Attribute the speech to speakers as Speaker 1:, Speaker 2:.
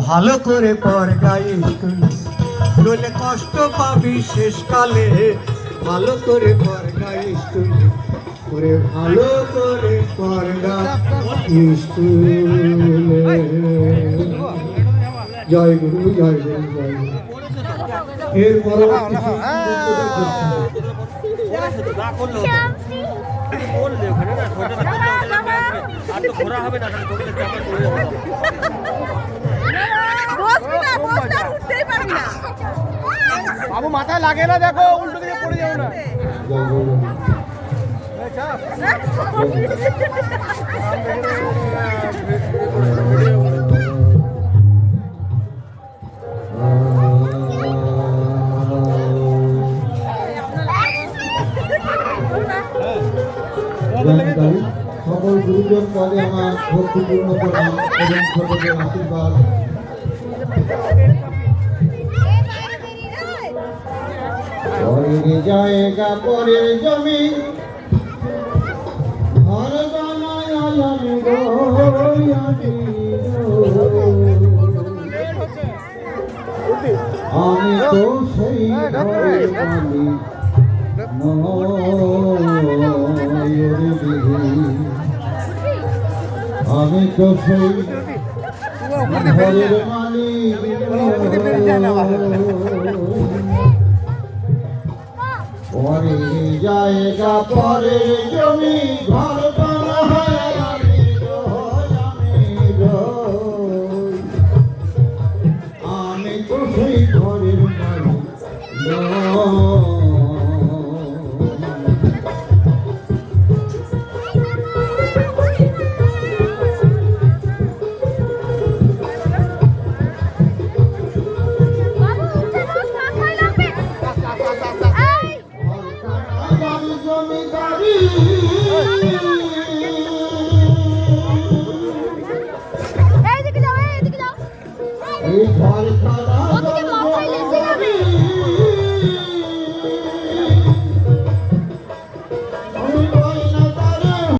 Speaker 1: ভালো করে পড় গাইস নইলে কষ্ট পাবি শেষকালে। ভালো করে পড় গাইস করে ভালো করে পড় গাইস। জয় গুরু জয় গুরু জয় গুরু। এর পরবর্তী
Speaker 2: বাবু মাথায় লাগে না, দেখো উল্টো দিকে পড়ে যাও না।
Speaker 1: সকল গুরুজন পদে আমার ভক্তিপূর্ণ প্রণাম এবং ছোটদের আশীর্বাদ। পরের জায়গা পরের জমি ঘর বানায় আমি আমি তো সেই ঘরের মালিক আমি তো সেই ঘরের মালিক। পরের জায়গা পরের জমি ঘর বানায় আমি আমি তো সেই ঘরের মালিক। এই ঘর